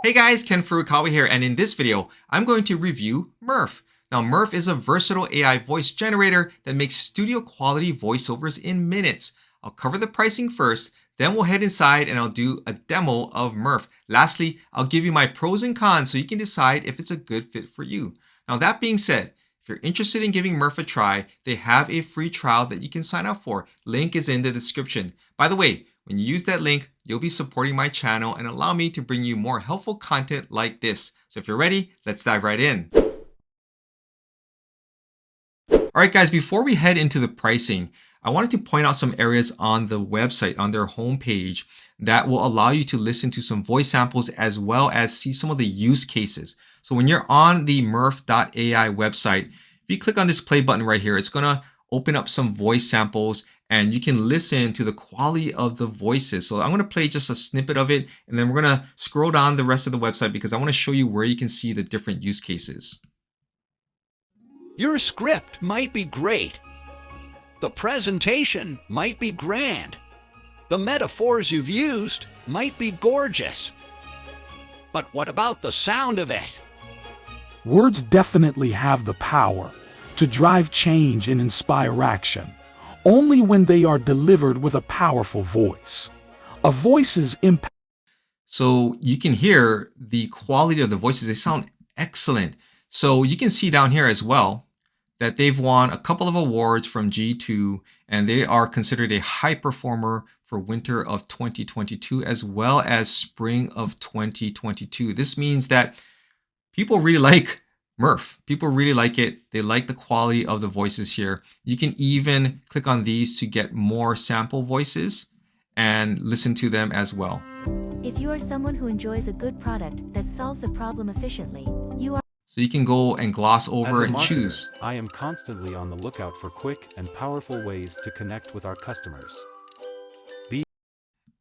Hey guys, Ken Furukawa here, and in this video, I'm going to review Murf. Now, Murf is a versatile AI voice generator that makes studio quality voiceovers in minutes. I'll cover the pricing first, then we'll head inside and I'll do a demo of Murf. Lastly, I'll give you my pros and cons so you can decide if it's a good fit for you. Now, that being said, if you're interested in giving Murf a try, they have a free trial that you can sign up for. Link is in the description. By the way, when you use that link, you'll be supporting my channel and allow me to bring you more helpful content like this. So if you're ready, let's dive right in. All right, guys, before we head into the pricing, I wanted to point out some areas on the website, on their homepage, that will allow you to listen to some voice samples as well as see some of the use cases. So when you're on the murf.ai website, if you click on this play button right here, it's gonna open up some voice samples and you can listen to the quality of the voices. So I'm gonna play just a snippet of it and then we're gonna scroll down the rest of the website because I wanna show you where you can see the different use cases. Your script might be great. The presentation might be grand. The metaphors you've used might be gorgeous. But what about the sound of it? Words definitely have the power to drive change and inspire action, only when they are delivered with a powerful voice. A voice's impact. So you can hear the quality of the voices. They sound excellent. So you can see down here as well that they've won a couple of awards from G2, and they are considered a high performer for winter of 2022 as well as spring of 2022. This means that people really like Murf. People really like it. They like the quality of the voices here. You can even click on these to get more sample voices and listen to them as well. If you are someone who enjoys a good product that solves a problem efficiently, you are. So you can go and gloss over and choose. I am constantly on the lookout for quick and powerful ways to connect with our customers.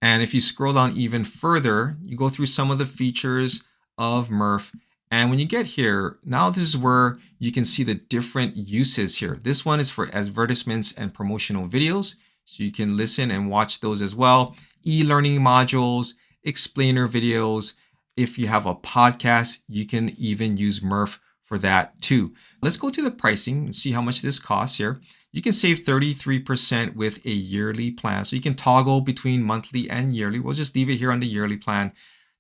And if you scroll down even further, you go through some of the features of Murf. And when you get here, now this is where you can see the different uses here. This one is for advertisements and promotional videos. So you can listen and watch those as well. E-learning modules, explainer videos. If you have a podcast, you can even use Murf for that too. Let's go to the pricing and see how much this costs here. You can save 33% with a yearly plan. So you can toggle between monthly and yearly. We'll just leave it here on the yearly plan.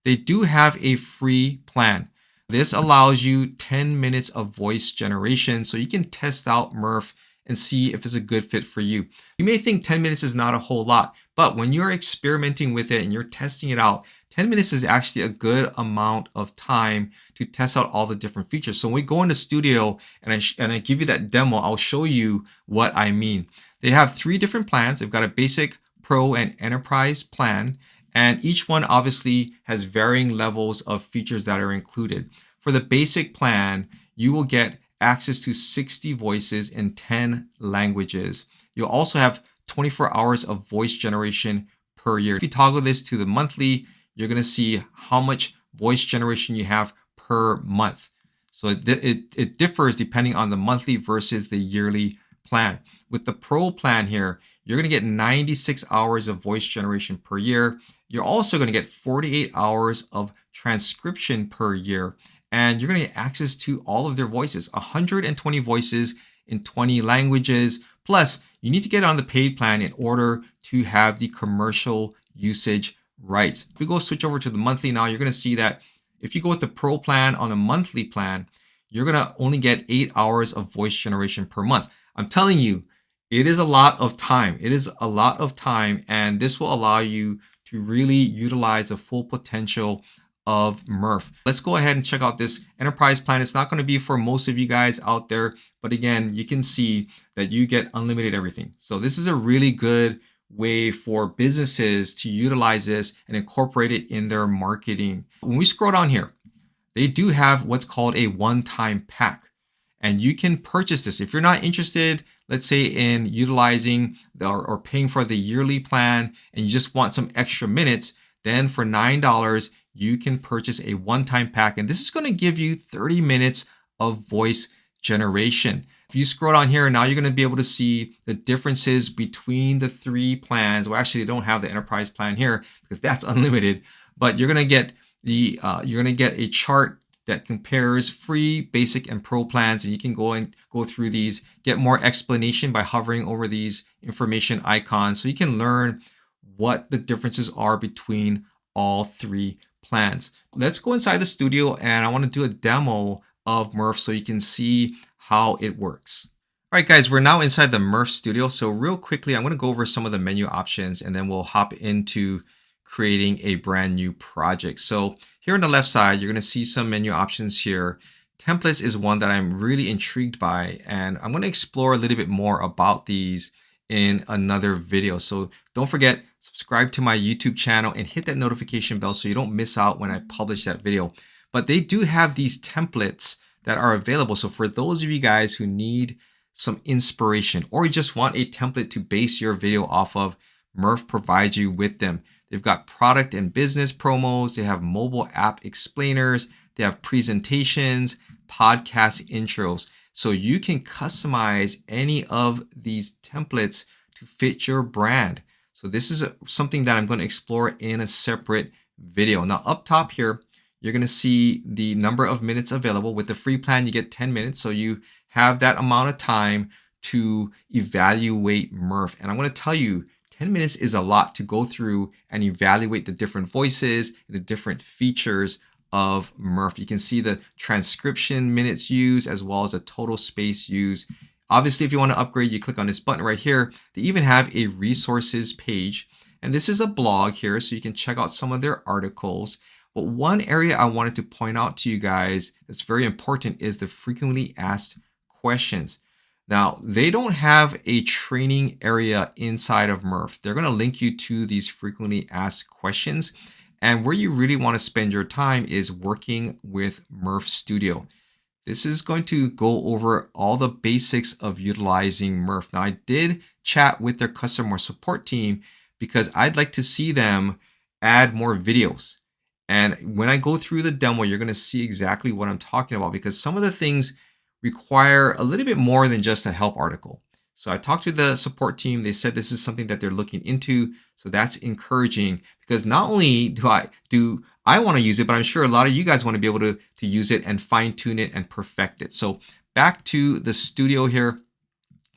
They do have a free plan. This allows you 10 minutes of voice generation. So you can test out Murf and see if it's a good fit for you. You may think 10 minutes is not a whole lot, but when you're experimenting with it and you're testing it out, 10 minutes is actually a good amount of time to test out all the different features. So when we go into studio and I give you that demo, I'll show you what I mean. They have 3 different plans. They've got a basic, pro, and enterprise plan. And each one obviously has varying levels of features that are included. For the basic plan, you will get access to 60 voices in 10 languages. You'll also have 24 hours of voice generation per year. If you toggle this to the monthly, you're going to see how much voice generation you have per month. So it differs depending on the monthly versus the yearly plan. With the pro plan here, you're going to get 96 hours of voice generation per year. You're also going to get 48 hours of transcription per year. And you're going to get access to all of their voices, 120 voices in 20 languages. Plus, you need to get on the paid plan in order to have the commercial usage rights. If we go switch over to the monthly now, you're going to see that if you go with the pro plan on a monthly plan, you're going to only get 8 hours of voice generation per month. I'm telling you, it is a lot of time. It is a lot of time, and this will allow you to really utilize the full potential of Murf. Let's go ahead and check out this enterprise plan. It's not going to be for most of you guys out there, but again, you can see that you get unlimited everything. So this is a really good way for businesses to utilize this and incorporate it in their marketing. When we scroll down here, they do have what's called a one-time pack, and you can purchase this. If you're not interested, let's say in utilizing or paying for the yearly plan and you just want some extra minutes, then for $9, you can purchase a one-time pack. And this is going to give you 30 minutes of voice generation. If you scroll down here, now you're going to be able to see the differences between the 3 plans. Well, actually, they don't have the enterprise plan here because that's unlimited, but you're going to get you're going to get a chart that compares free, basic, and pro plans, and you can go through these, get more explanation by hovering over these information icons, so you can learn what the differences are between all three plans. Let's go inside the studio, and I want to do a demo of murf so you can see how it works. All right, guys, we're now inside the murf studio. So real quickly, I'm going to go over some of the menu options, and then we'll hop into creating a brand new project. So here on the left side, you're going to see some menu options here. Templates is one that I'm really intrigued by, and I'm going to explore a little bit more about these in another video. So don't forget, subscribe to my YouTube channel and hit that notification bell so you don't miss out when I publish that video. But they do have these templates that are available. So for those of you guys who need some inspiration, or you just want a template to base your video off of, murf provides you with them. They've got product and business promos. They have mobile app explainers. They have presentations, podcast intros. So you can customize any of these templates to fit your brand. So this is something that I'm going to explore in a separate video. Now up top here, you're going to see the number of minutes available. With the free plan, you get 10 minutes. So you have that amount of time to evaluate murf. And I'm going to tell you, 10 minutes is a lot to go through and evaluate the different voices, the different features of murf. You can see the transcription minutes used as well as the total space used. Obviously, if you want to upgrade, you click on this button right here. They even have a resources page. And this is a blog here, so you can check out some of their articles. But one area I wanted to point out to you guys that's very important is the frequently asked questions. Now, they don't have a training area inside of murf. They're going to link you to these frequently asked questions. And where you really want to spend your time is working with Murf Studio. This is going to go over all the basics of utilizing murf. Now, I did chat with their customer support team because I'd like to see them add more videos. And when I go through the demo, you're going to see exactly what I'm talking about, because some of the things require a little bit more than just a help article. So I talked to the support team. They said this is something that they're looking into. So that's encouraging, because not only do I want to use it, but I'm sure a lot of you guys want to be able to use it and fine tune it and perfect it. So back to the studio here.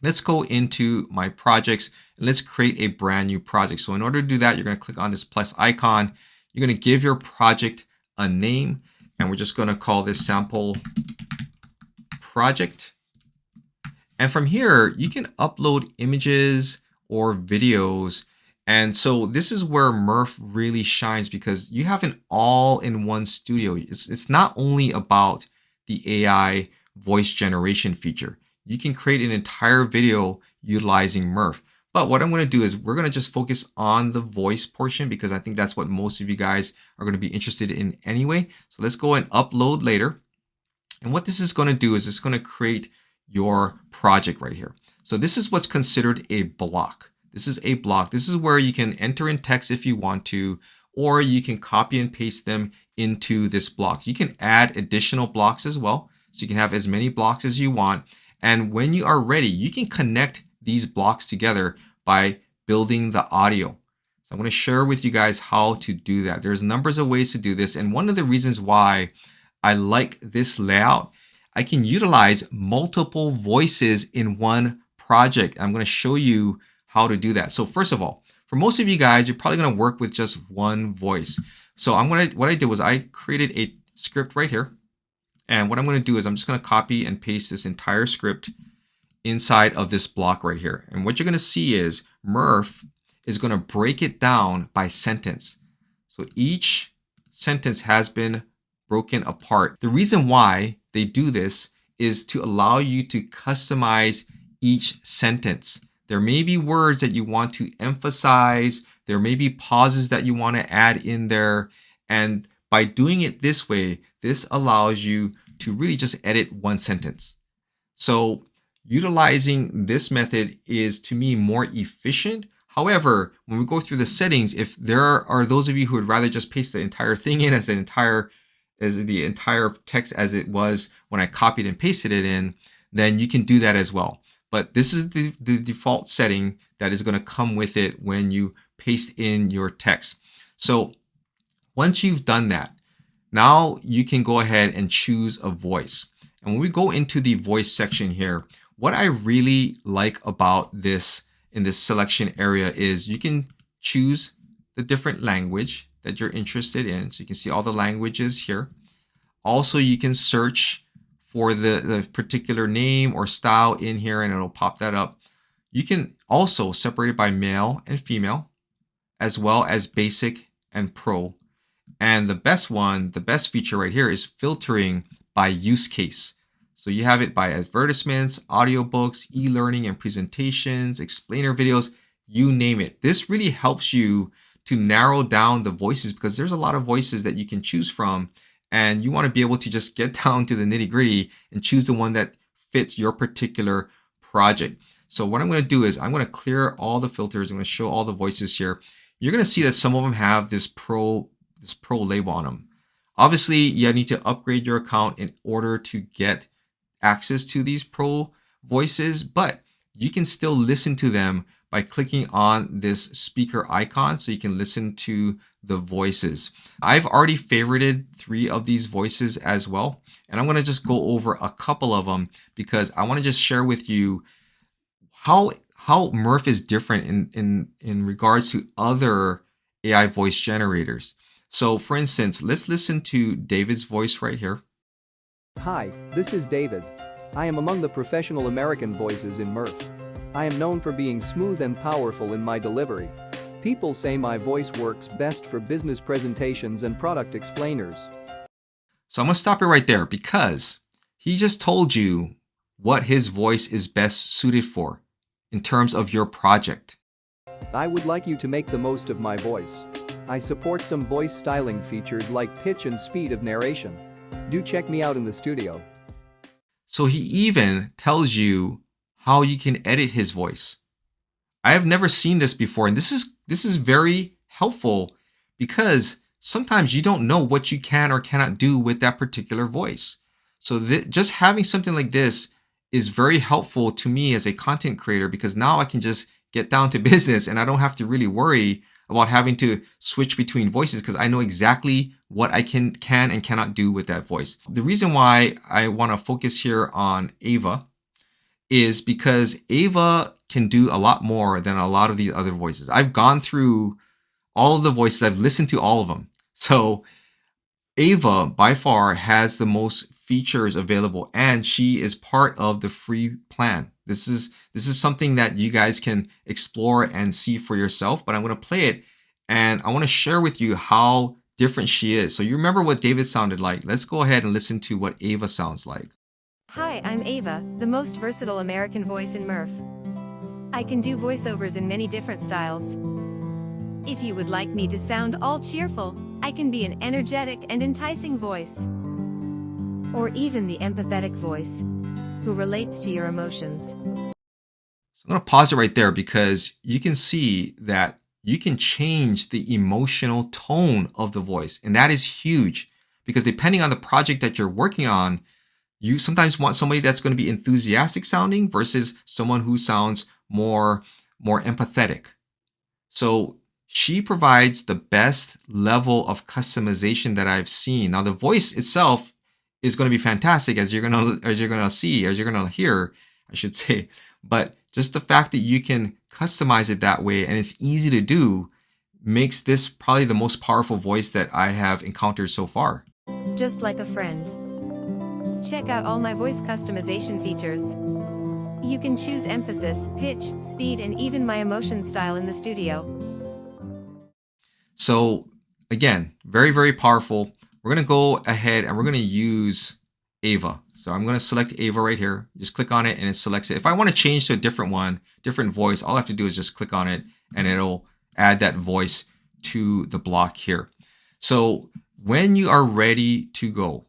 Let's go into my projects and let's create a brand new project. So in order to do that, you're going to click on this plus icon. You're going to give your project a name, and we're just going to call this sample project. And from here, you can upload images or videos. And so this is where murf really shines, because you have an all-in-one studio. It's not only about the AI voice generation feature. You can create an entire video utilizing murf. But what I'm going to do is we're going to just focus on the voice portion, because I think that's what most of you guys are going to be interested in anyway. So let's go and upload later. And what this is going to do is it's going to create your project right here. So this is what's considered a block. This is a block. This is where you can enter in text if you want to, or you can copy and paste them into this block. You can add additional blocks as well. So you can have as many blocks as you want. And when you are ready, you can connect these blocks together by building the audio. So I'm going to share with you guys how to do that. There's numbers of ways to do this. And one of the reasons why I like this layout, I can utilize multiple voices in one project. I'm going to show you how to do that. So first of all, for most of you guys, you're probably going to work with just one voice. So what I did was I created a script right here. And what I'm going to do is I'm just going to copy and paste this entire script inside of this block right here. And what you're going to see is murf is going to break it down by sentence. So each sentence has been broken apart. The reason why they do this is to allow you to customize each sentence. There may be words that you want to emphasize. There may be pauses that you want to add in there. And by doing it this way, this allows you to really just edit one sentence. So utilizing this method is, to me, more efficient. However, when we go through the settings, if there are those of you who would rather just paste the entire thing in as the entire text as it was when I copied and pasted it in, then you can do that as well. But this is the default setting that is going to come with it when you paste in your text. So once you've done that, Now you can go ahead and choose a voice. And when we go into the voice section here, what I really like about this in this selection area is you can choose the different language that you're interested in. So you can see all the languages here. Also, you can search for the particular name or style in here and it'll pop that up. You can also separate it by male and female, as well as basic and pro. And the best feature right here is filtering by use case. So you have it by advertisements, audiobooks, e-learning and presentations, explainer videos, you name it. This really helps you to narrow down the voices because there's a lot of voices that you can choose from. And you want to be able to just get down to the nitty-gritty and choose the one that fits your particular project. So what I'm going to do is I'm going to clear all the filters. I'm going to show all the voices here. You're going to see that some of them have this pro label on them. Obviously, you need to upgrade your account in order to get access to these pro voices, but you can still listen to them by clicking on this speaker icon so you can listen to the voices. I've already favorited 3 of these voices as well, and I'm going to just go over a couple of them because I want to just share with you how murf is different in regards to other AI voice generators. So for instance, let's listen to David's voice right here. Hi, this is David. I am among the professional American voices in murf. I am known for being smooth and powerful in my delivery. People say my voice works best for business presentations and product explainers. So I'm going to stop it right there because he just told you what his voice is best suited for in terms of your project. I would like you to make the most of my voice. I support some voice styling features like pitch and speed of narration. Do check me out in the studio. So he even tells you how you can edit his voice. I have never seen this before, and this is very helpful because sometimes you don't know what you can or cannot do with that particular voice. So just having something like this is very helpful to me as a content creator because now I can just get down to business and I don't have to really worry about having to switch between voices because I know exactly what I can and cannot do with that voice. The reason why I want to focus here on Ava is because Ava can do a lot more than a lot of these other voices. I've gone through all of the voices. I've listened to all of them. So Ava by far has the most features available and she is part of the free plan. This is something that you guys can explore and see for yourself, but I'm going to play it and I want to share with you how different she is. So you remember what David sounded like. Let's go ahead and listen to what Ava sounds like. Hi, I'm Ava, the most versatile American voice in murf. I can do voiceovers in many different styles. If you would like me to sound all cheerful, I can be an energetic and enticing voice. Or even the empathetic voice, who relates to your emotions. So I'm going to pause it right there because you can see that you can change the emotional tone of the voice. And that is huge because depending on the project that you're working on, you sometimes want somebody that's going to be enthusiastic sounding versus someone who sounds more empathetic. So she provides the best level of customization that I've seen. Now the voice itself is going to be fantastic as you're going to hear, I should say. But just the fact that you can customize it that way and it's easy to do makes this probably the most powerful voice that I have encountered so far. Just like a friend. Check out all my voice customization features. You can choose emphasis, pitch, speed, and even my emotion style in the studio. So again, very, very powerful. We're going to go ahead and we're going to use Ava. So I'm going to select Ava right here. Just click on it and it selects it. If I want to change to a different one, different voice, all I have to do is just click on it and it'll add that voice to the block here. So when you are ready to go,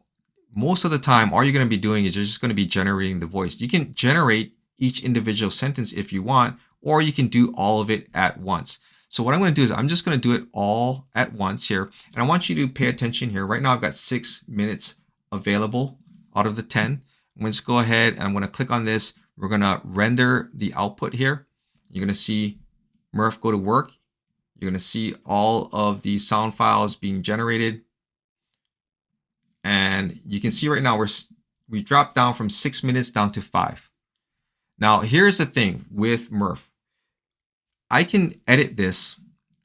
most of the time, all you're going to be doing is you're just going to be generating the voice. You can generate each individual sentence if you want, or you can do all of it at once. So what I'm going to do is I'm just going to do it all at once here. And I want you to pay attention here. Right now, I've got 6 minutes available out of the 10. I'm going to just go ahead and I'm going to click on this. We're going to render the output here. You're going to see murf go to work. You're going to see all of the sound files being generated. And you can see right now we dropped down from 6 minutes down to 5. Now, here's the thing with murf. I can edit this.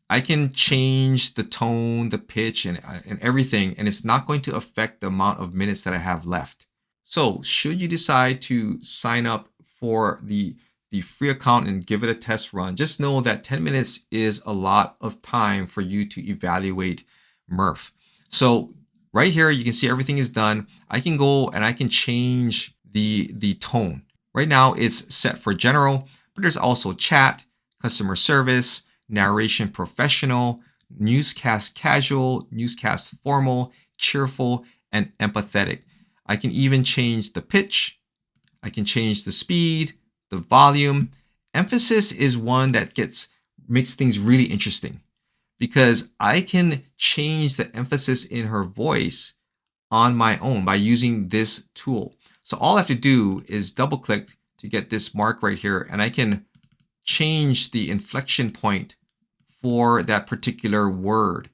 I can change the tone, the pitch, and everything, and it's not going to affect the amount of minutes that I have left. So should you decide to sign up for the free account and give it a test run, just know that 10 minutes is a lot of time for you to evaluate murf. So right here, you can see everything is done. I can go and I can change the tone. Right now it's set for general, but there's also chat, customer service, narration professional, newscast casual, newscast formal, cheerful, and empathetic. I can even change the pitch. I can change the speed, the volume. Emphasis is one that makes things really interesting because I can change the emphasis in her voice on my own by using this tool. So all I have to do is double click to get this mark right here, and I can change the inflection point for that particular word.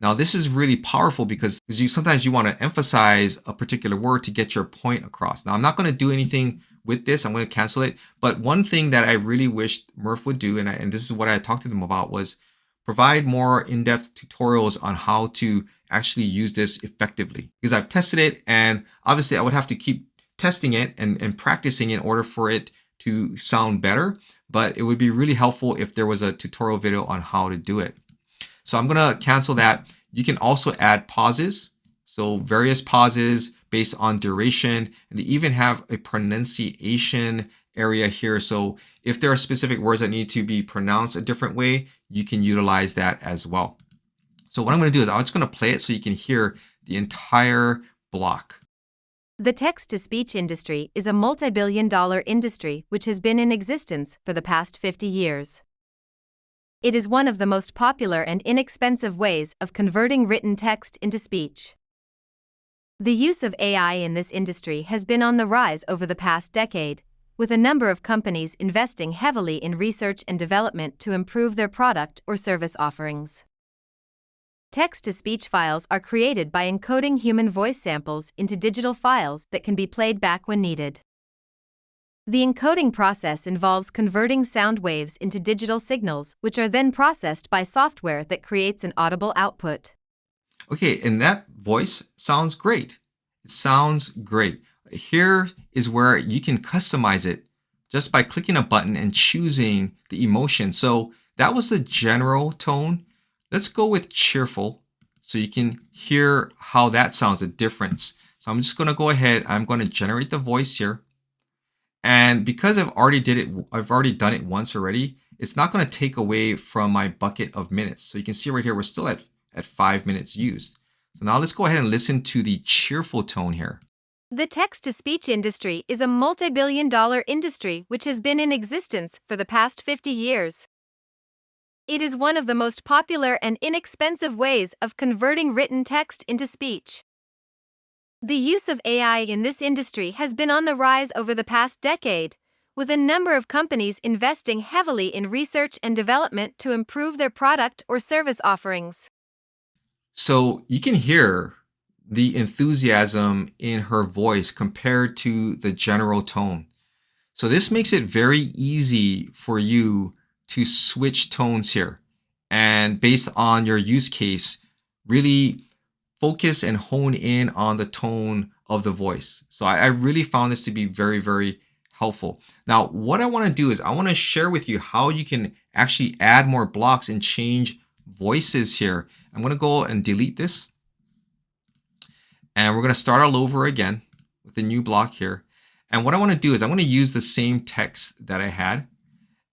Now this is really powerful because sometimes you want to emphasize a particular word to get your point across. Now I'm not going to do anything with this. I'm going to cancel it. But one thing that I really wished murf would do, and this is what I talked to them about, was provide more in-depth tutorials on how to actually use this effectively. Because I've tested it, and obviously I would have to keep testing it and practicing in order for it to sound better. But it would be really helpful if there was a tutorial video on how to do it. So I'm going to cancel that. You can also add pauses. So various pauses based on duration, and they even have a pronunciation area here. So if there are specific words that need to be pronounced a different way, you can utilize that as well. So what I'm going to do is I'm just going to play it so you can hear the entire block. The text-to-speech industry is a multi-billion-dollar industry which has been in existence for the past 50 years. It is one of the most popular and inexpensive ways of converting written text into speech. The use of AI in this industry has been on the rise over the past decade, with a number of companies investing heavily in research and development to improve their product or service offerings. Text-to-speech files are created by encoding human voice samples into digital files that can be played back when needed. The encoding process involves converting sound waves into digital signals, which are then processed by software that creates an audible output. Okay, and that voice sounds great. It sounds great. Here is where you can customize it just by clicking a button and choosing the emotion. So that was the general tone. Let's go with cheerful so you can hear how that sounds, a difference. So I'm just going to go ahead. I'm going to generate the voice here. And because I've already done it once already, it's not going to take away from my bucket of minutes. So you can see right here, we're still at 5 minutes used. So now let's go ahead and listen to the cheerful tone here. The text-to-speech industry is a multi-billion-dollar industry which has been in existence for the past 50 years. It is one of the most popular and inexpensive ways of converting written text into speech. The use of AI in this industry has been on the rise over the past decade, with a number of companies investing heavily in research and development to improve their product or service offerings. So you can hear the enthusiasm in her voice compared to the general tone. So this makes it very easy for you to switch tones here, and based on your use case, really focus and hone in on the tone of the voice. So I really found this to be very, very helpful. Now, what I want to do is I want to share with you how you can actually add more blocks and change voices here. I'm going to go and delete this. And we're going to start all over again with a new block here. And what I want to do is I want to use the same text that I had.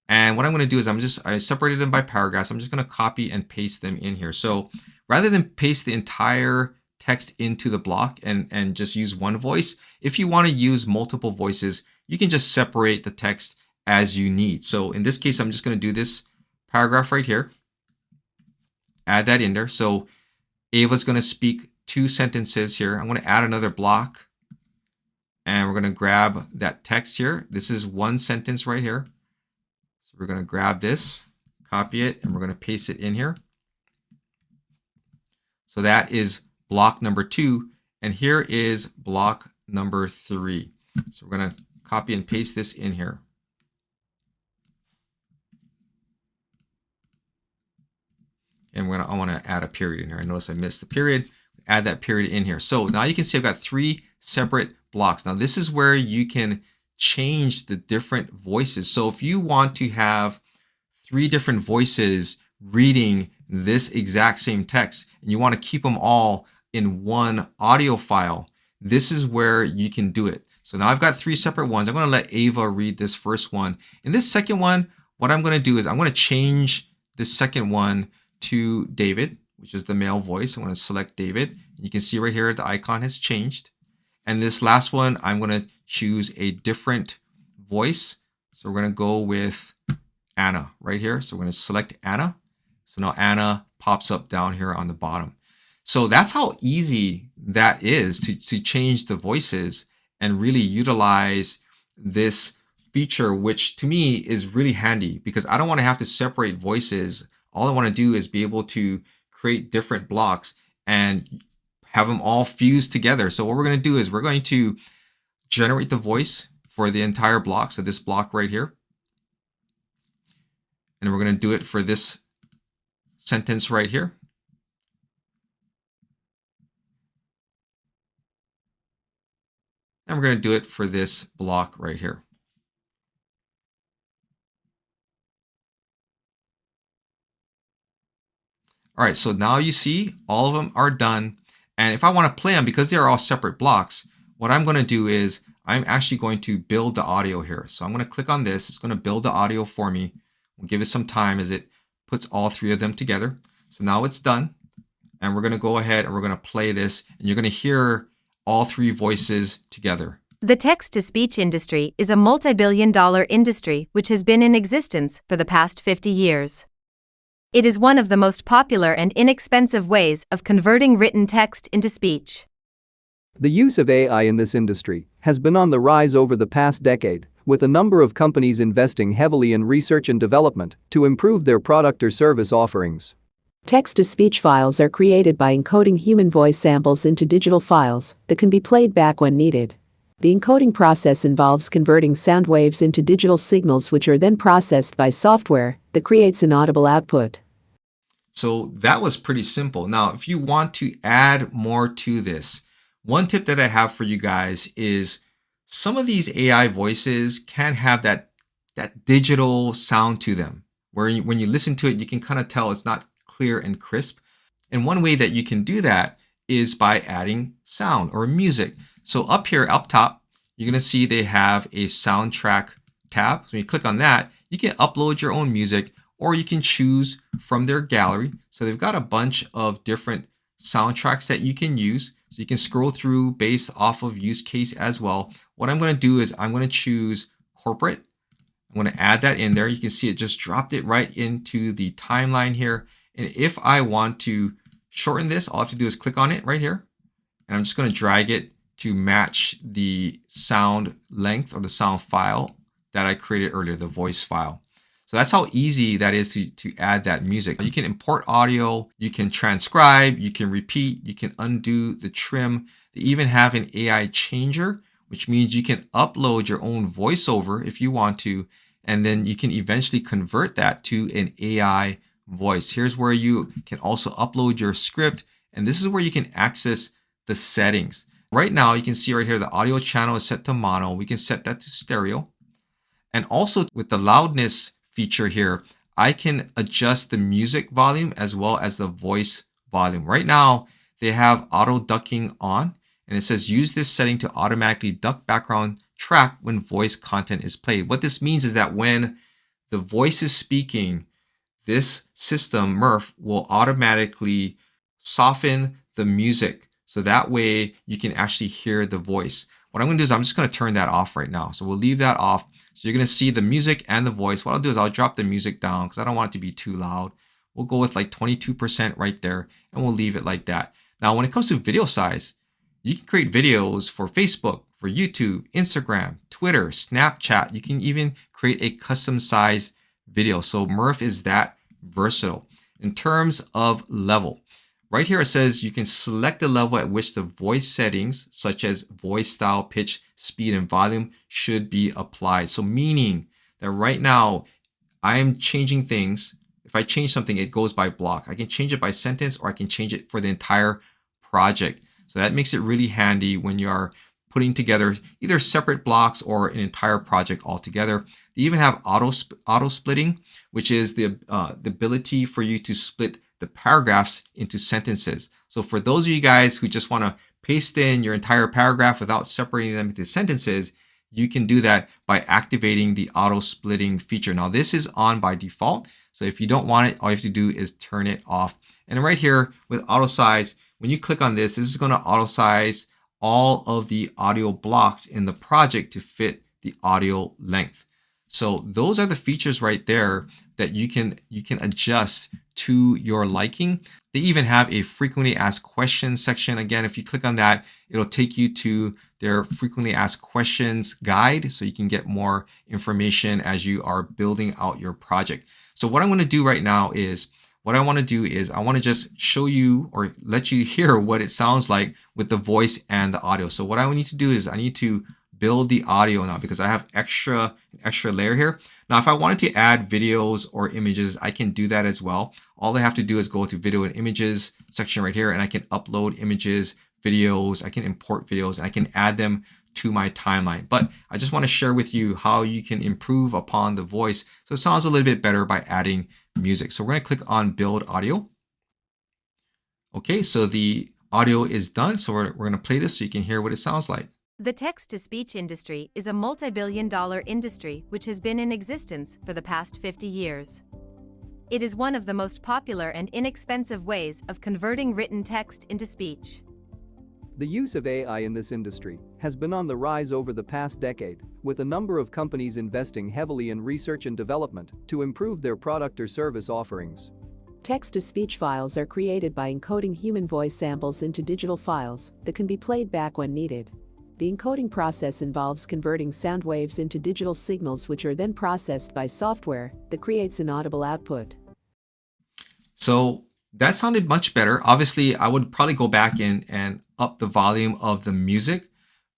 And what I'm going to do is I separated them by paragraphs. I'm just going to copy and paste them in here. So rather than paste the entire text into the block and just use one voice, if you want to use multiple voices, you can just separate the text as you need. So in this case, I'm just going to do this paragraph right here. Add that in there. So Ava's going to speak 2 sentences here. I'm going to add another block. And we're going to grab that text here. This is 1 sentence right here. So we're going to grab this, copy it, and we're going to paste it in here. So that is block number 2. And here is block number 3. So we're going to copy and paste this in here. And I want to add a period in here. I notice I missed the period. Add that period in here. So now you can see I've got 3 separate blocks. Now this is where you can change the different voices. So if you want to have 3 different voices reading this exact same text and you want to keep them all in one audio file, this is where you can do it. So now I've got 3 separate ones. I'm going to let Ava read this first one. In this second one, what I'm going to do is I'm going to change this second one to David, which is the male voice. I'm going to select David. You can see right here the icon has changed. And this last one, I'm going to choose a different voice. So we're going to go with Anna right here. So we're going to select Anna. So now Anna pops up down here on the bottom. So that's how easy that is to change the voices and really utilize this feature, which to me is really handy because I don't want to have to separate voices. All I want to do is be able to create different blocks and have them all fused together. So what we're going to do is we're going to generate the voice for the entire block. So this block right here. And we're going to do it for this sentence right here. And we're going to do it for this block right here. All right, so now you see all of them are done. And if I want to play them, because they're all separate blocks, what I'm going to do is I'm actually going to build the audio here. So I'm going to click on this. It's going to build the audio for me. We'll give it some time as it puts all 3 of them together. So now it's done. And we're going to go ahead and we're going to play this. And you're going to hear all 3 voices together. The text-to-speech industry is a multi-billion-dollar industry which has been in existence for the past 50 years. It is one of the most popular and inexpensive ways of converting written text into speech. The use of AI in this industry has been on the rise over the past decade, with a number of companies investing heavily in research and development to improve their product or service offerings. Text-to-speech files are created by encoding human voice samples into digital files that can be played back when needed. The encoding process involves converting sound waves into digital signals which are then processed by software that creates an audible output. So that was pretty simple. Now, if you want to add more to this, one tip that I have for you guys is some of these AI voices can have that digital sound to them, where when you listen to it, you can kind of tell it's not clear and crisp. And one way that you can do that is by adding sound or music. So up here, up top, you're going to see they have a soundtrack tab. So when you click on that, you can upload your own music or you can choose from their gallery. So they've got a bunch of different soundtracks that you can use. So you can scroll through based off of use case as well. What I'm going to do is I'm going to choose corporate. I'm going to add that in there. You can see it just dropped it right into the timeline here. And if I want to shorten this, all I have to do is click on it right here. And I'm just going to drag it to match the sound length or the sound file that I created earlier, the voice file. So that's how easy that is to add that music. You can import audio, you can transcribe, you can repeat, you can undo the trim. They even have an AI changer, which means you can upload your own voiceover if you want to, and then you can eventually convert that to an AI voice. Here's where you can also upload your script, and this is where you can access the settings. Right now, you can see right here, the audio channel is set to mono. We can set that to stereo. And also with the loudness feature here, I can adjust the music volume as well as the voice volume. Right now, they have auto ducking on, and it says use this setting to automatically duck background track when voice content is played. What this means is that when the voice is speaking, this system, murf, will automatically soften the music. So that way you can actually hear the voice. What I'm going to do is I'm just going to turn that off right now. So we'll leave that off. So you're going to see the music and the voice. What I'll do is I'll drop the music down because I don't want it to be too loud. We'll go with like 22% right there, and we'll leave it like that. Now, when it comes to video size, you can create videos for Facebook, for YouTube, Instagram, Twitter, Snapchat. You can even create a custom size video. So murf is that versatile. In terms of level, Right here it says you can select the level at which the voice settings, such as voice style, pitch, speed, and volume, should be applied. So meaning that right now I am changing things. If I change something, it goes by block. I can change it by sentence, or I can change it for the entire project. So that makes it really handy when you are putting together either separate blocks or an entire project altogether. They even have auto splitting, which is the ability for you to split the paragraphs into sentences. So for those of you guys who just want to paste in your entire paragraph without separating them into sentences, you can do that by activating the auto splitting feature. Now this is on by default. So if you don't want it, all you have to do is turn it off. And right here with auto size, when you click on this, this is going to auto size all of the audio blocks in the project to fit the audio length. So those are the features right there that you can adjust to your liking. They even have a frequently asked questions section. Again, if you click on that, it'll take you to their frequently asked questions guide, so you can get more information as you are building out your project. So what I'm going to do right now is, I want to just show you or let you hear what it sounds like with the voice and the audio. So what I need to do is I need to build the audio now, because I have an extra layer here. Now, if I wanted to add videos or images, I can do that as well. All I have to do is go to video and images section right here, and I can upload images, videos, I can import videos, and I can add them to my timeline. But I just want to share with you how you can improve upon the voice so it sounds a little bit better by adding music. So we're going to click on build audio. Okay, so the audio is done. So we're going to play this so you can hear what it sounds like. The text-to-speech industry is a multi-billion-dollar industry which has been in existence for the past 50 years. It is one of the most popular and inexpensive ways of converting written text into speech. The use of AI in this industry has been on the rise over the past decade, with a number of companies investing heavily in research and development to improve their product or service offerings. Text-to-speech files are created by encoding human voice samples into digital files that can be played back when needed. The encoding process involves converting sound waves into digital signals, which are then processed by software that creates an audible output. So that sounded much better. Obviously, I would probably go back in and up the volume of the music,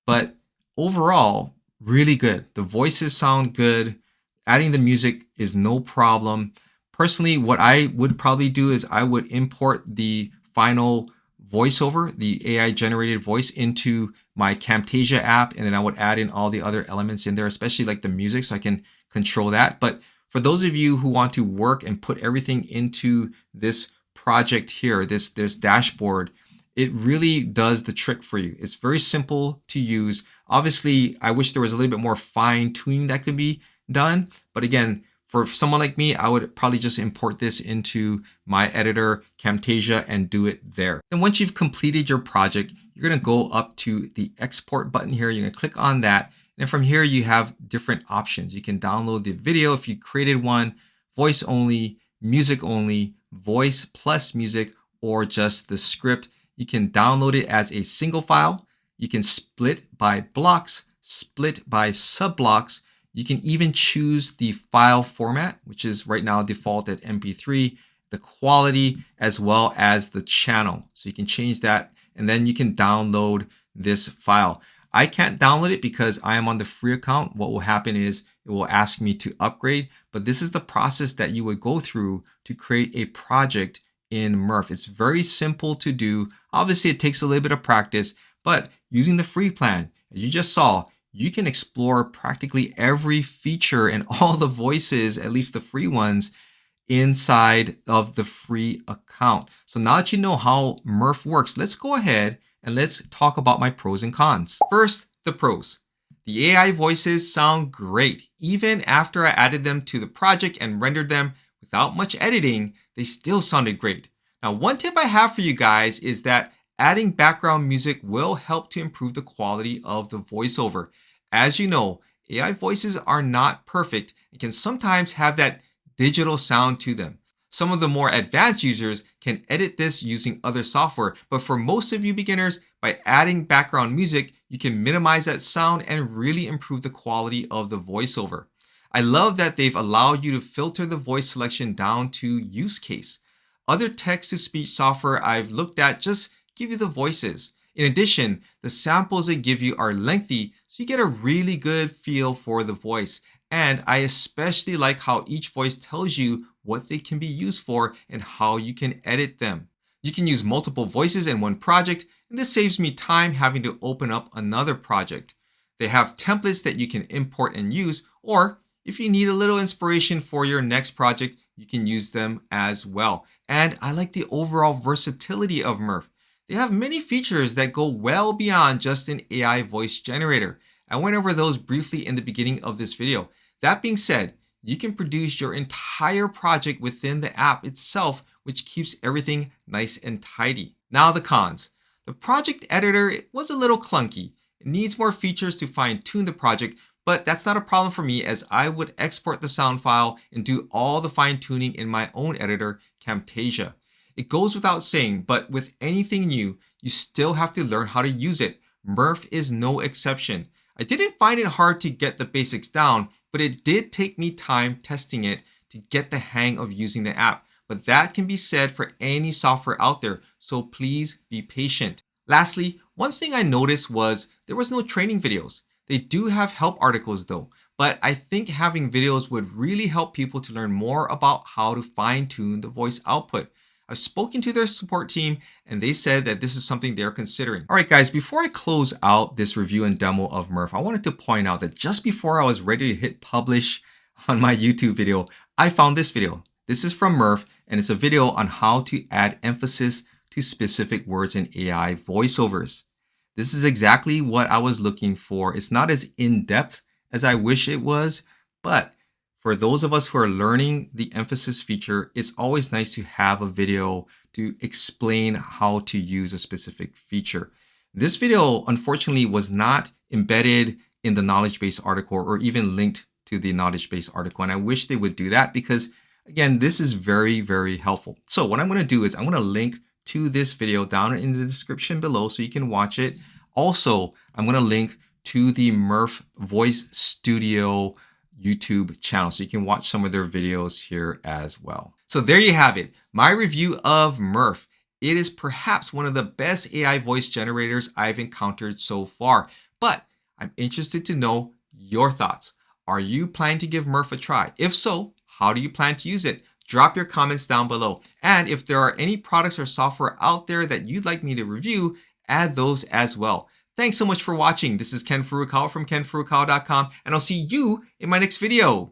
but overall, really good. The voices sound good. Adding the music is no problem. Personally, what I would probably do is I would import the final voiceover, the AI generated voice, into my Camtasia app, and then I would add in all the other elements in there, especially like the music, so I can control that. But for those of you who want to work and put everything into this project here, this dashboard, it really does the trick for you. It's very simple to use. Obviously, I wish there was a little bit more fine tuning that could be done. But again, for someone like me, I would probably just import this into my editor, Camtasia, and do it there. And once you've completed your project, you're going to go up to the export button here. You're going to click on that. And from here, you have different options. You can download the video if you created one, voice only, music only, voice plus music, or just the script. You can download it as a single file. You can split by blocks, split by subblocks. You can even choose the file format, which is right now default at MP3, the quality, as well as the channel. So you can change that, and then you can download this file. I can't download it because I am on the free account. What will happen is it will ask me to upgrade, but this is the process that you would go through to create a project in Murf. It's very simple to do. Obviously, it takes a little bit of practice, but using the free plan, as you just saw, you can explore practically every feature and all the voices, at least the free ones, inside of the free account. So now that you know how Murf works, let's go ahead and let's talk about my pros and cons. First, the pros. The AI voices sound great. Even after I added them to the project and rendered them without much editing, they still sounded great. Now, one tip I have for you guys is that adding background music will help to improve the quality of the voiceover. As you know, AI voices are not perfect and can sometimes have that digital sound to them. Some of the more advanced users can edit this using other software, but for most of you beginners, by adding background music, you can minimize that sound and really improve the quality of the voiceover. I love that they've allowed you to filter the voice selection down to use case. Other text-to-speech software I've looked at just give you the voices. In addition, the samples they give you are lengthy, so you get a really good feel for the voice. And I especially like how each voice tells you what they can be used for and how you can edit them. You can use multiple voices in one project, and this saves me time having to open up another project. They have templates that you can import and use, or if you need a little inspiration for your next project, you can use them as well. And I like the overall versatility of murf. They have many features that go well beyond just an AI voice generator. I went over those briefly in the beginning of this video. That being said, you can produce your entire project within the app itself, which keeps everything nice and tidy. Now the cons. The project editor was a little clunky. It needs more features to fine-tune the project, but that's not a problem for me as I would export the sound file and do all the fine-tuning in my own editor, Camtasia. It goes without saying, but with anything new, you still have to learn how to use it. Murf is no exception. I didn't find it hard to get the basics down, but it did take me time testing it to get the hang of using the app. But that can be said for any software out there, so please be patient. Lastly, one thing I noticed was there was no training videos. They do have help articles though, but I think having videos would really help people to learn more about how to fine-tune the voice output. I've spoken to their support team and they said that this is something they're considering. All right, guys, before I close out this review and demo of murf, I wanted to point out that just before I was ready to hit publish on my YouTube video, I found this video. This is from murf and it's a video on how to add emphasis to specific words in AI voiceovers. This is exactly what I was looking for. It's not as in-depth as I wish it was, but for those of us who are learning the emphasis feature, it's always nice to have a video to explain how to use a specific feature. This video, unfortunately, was not embedded in the knowledge base article or even linked to the knowledge base article. And I wish they would do that because, again, this is very, very helpful. So what I'm going to do is I'm going to link to this video down in the description below so you can watch it. Also, I'm going to link to the Murf Voice Studio YouTube channel so you can watch some of their videos here as well. So there you have it, my review of murf. It is perhaps one of the best AI voice generators I've encountered so far, but I'm interested to know your thoughts. Are you planning to give murf a try? If so, how do you plan to use it? Drop your comments down below. And if there are any products or software out there that you'd like me to review, add those as well. Thanks so much for watching. This is Ken Furukawa from kenfurukawa.com, and I'll see you in my next video.